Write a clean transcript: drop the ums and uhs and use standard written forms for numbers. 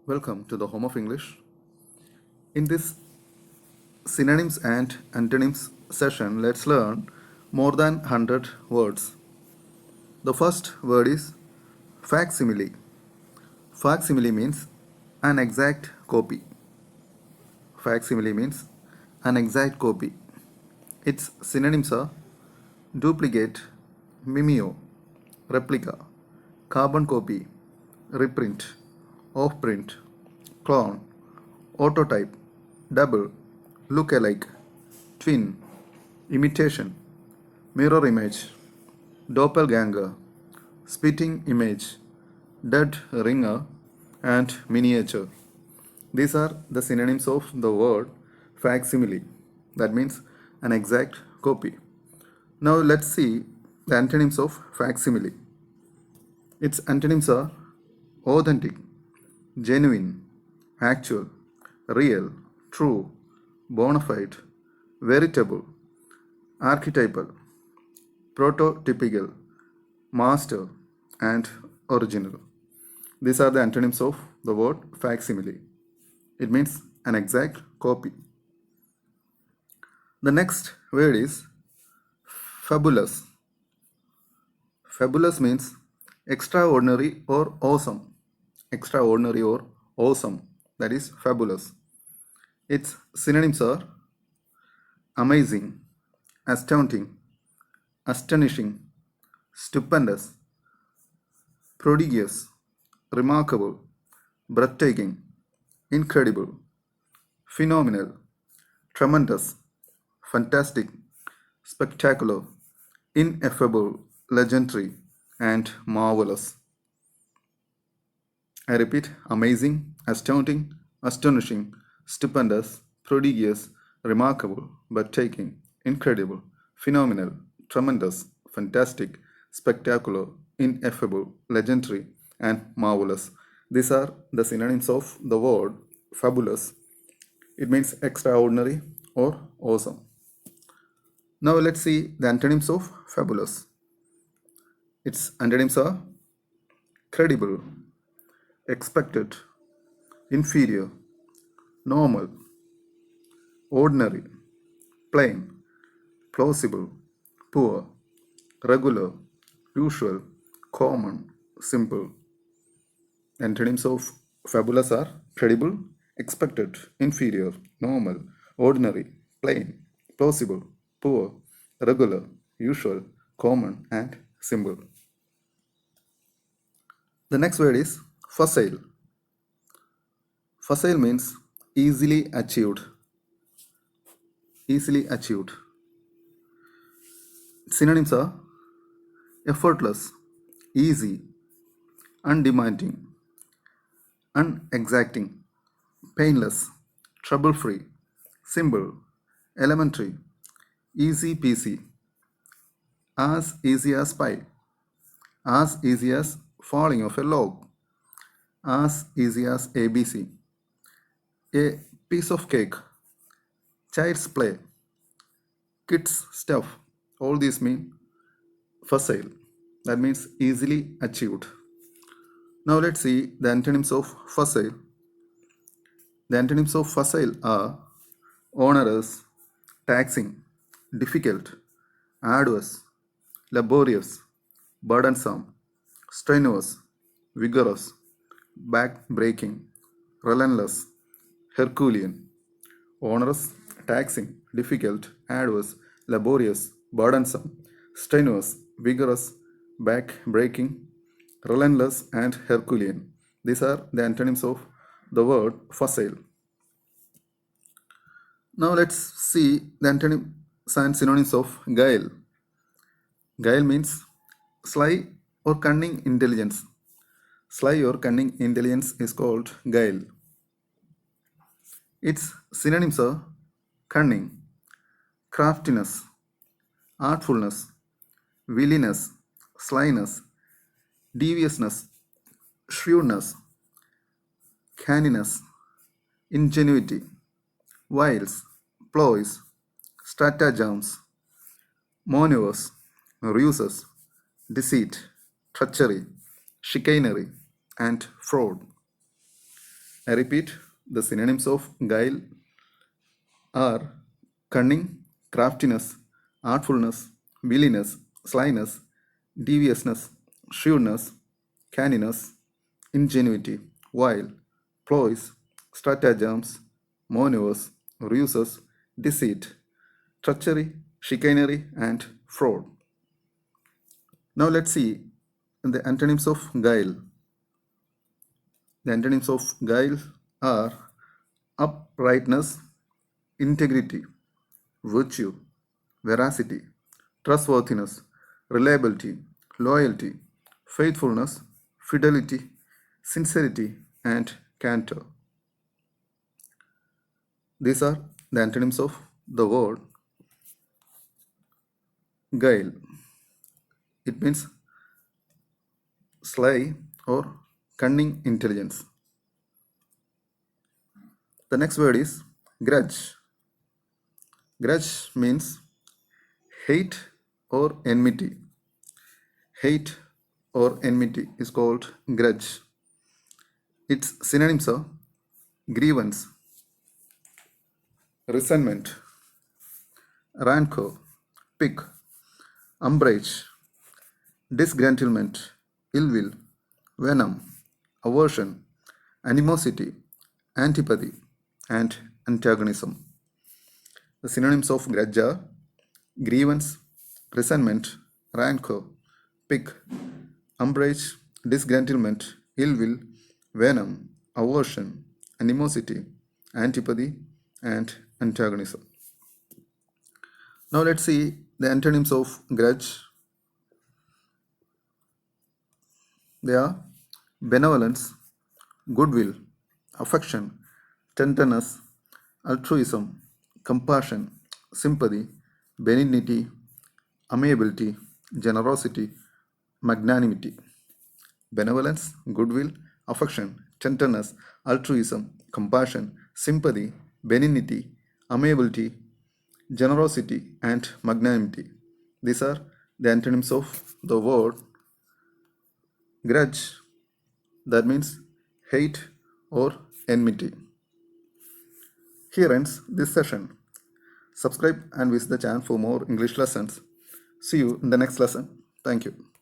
Welcome to the Home of English. In this synonyms and antonyms session, let's learn more than 100 words. The first word is facsimile. Facsimile means an exact copy. Facsimile means an exact copy. Its synonyms are duplicate, mimeo, replica, carbon copy, reprint, off-print, clone, autotype, double, look-alike, twin, imitation, mirror image, doppelganger, spitting image, dead ringer, and miniature. These are the synonyms of the word facsimile. That means an exact copy. Now let's see the antonyms of facsimile. Its antonyms are authentic, genuine, actual, real, true, bona fide, veritable, archetypal, prototypical, master, and original. These are the antonyms of the word facsimile. It means an exact copy. The next word is fabulous. Fabulous means extraordinary or awesome. Extraordinary or awesome. That is fabulous. Its synonyms are amazing, astounding, astonishing, stupendous, prodigious, remarkable, breathtaking, incredible, phenomenal, tremendous, fantastic, spectacular, ineffable, legendary, and marvelous. I repeat, amazing, astounding, astonishing, stupendous, prodigious, remarkable, breathtaking, incredible, phenomenal, tremendous, fantastic, spectacular, ineffable, legendary, and marvelous. These are the synonyms of the word fabulous. It means extraordinary or awesome. Now let's see the antonyms of fabulous. Its antonyms are credible, expected, inferior, normal, ordinary, plain, plausible, poor, regular, usual, common, simple. Antonyms of fabulous are credible, expected, inferior, normal, ordinary, plain, plausible, poor, regular, usual, common, and simple. The next word is facile. Facile means easily achieved. Easily achieved. Synonyms are effortless, easy, undemanding, unexacting, painless, trouble-free, simple, elementary, easy peasy, as easy as pie, as easy as falling off a log, as easy as ABC, a piece of cake, child's play, kids stuff. All these mean facile. That means easily achieved. Now let's see the antonyms of facile. The antonyms of facile are onerous, taxing, difficult, arduous, laborious, burdensome, strenuous, vigorous, back-breaking, relentless, Herculean. Onerous, taxing, difficult, arduous, laborious, burdensome, strenuous, vigorous, back-breaking, relentless, and Herculean. These are the antonyms of the word facile. Now let's see the antonyms and synonyms of guile. Guile means sly or cunning intelligence. Sly or cunning intelligence is called guile. Its synonyms are cunning, craftiness, artfulness, williness, slyness, deviousness, shrewdness, canniness, ingenuity, wiles, ploys, stratagems, maneuvers, ruses, deceit, treachery, chicanery, and fraud. I repeat, the synonyms of guile are cunning, craftiness, artfulness, williness, slyness, deviousness, shrewdness, canniness, ingenuity, wile, ploys, stratagems, maneuvers, ruses, deceit, treachery, chicanery, and fraud. Now let's see the antonyms of guile. The antonyms of guile are uprightness, integrity, virtue, veracity, trustworthiness, reliability, loyalty, faithfulness, fidelity, sincerity, and candor. These are the antonyms of the word guile. It means sly or cunning intelligence. The next word is grudge. Grudge means hate or enmity. Hate or enmity is called grudge. Its synonyms are grievance, resentment, rancor, pique, umbrage, disgruntlement, ill will, venom, aversion, animosity, antipathy, and antagonism. The synonyms of grudge are grievance, resentment, rancor, pique, umbrage, disgruntlement, ill will, venom, aversion, animosity, antipathy, and antagonism. Now let's see the antonyms of grudge. They are benevolence, goodwill, affection, tenderness, altruism, compassion, sympathy, benignity, amiability, generosity, magnanimity. Benevolence, goodwill, affection, tenderness, altruism, compassion, sympathy, benignity, amiability, generosity, and magnanimity. These are the antonyms of the word grudge. That means hate or enmity. Here ends this session. Subscribe and visit the channel for more English lessons. See you in the next lesson. Thank you.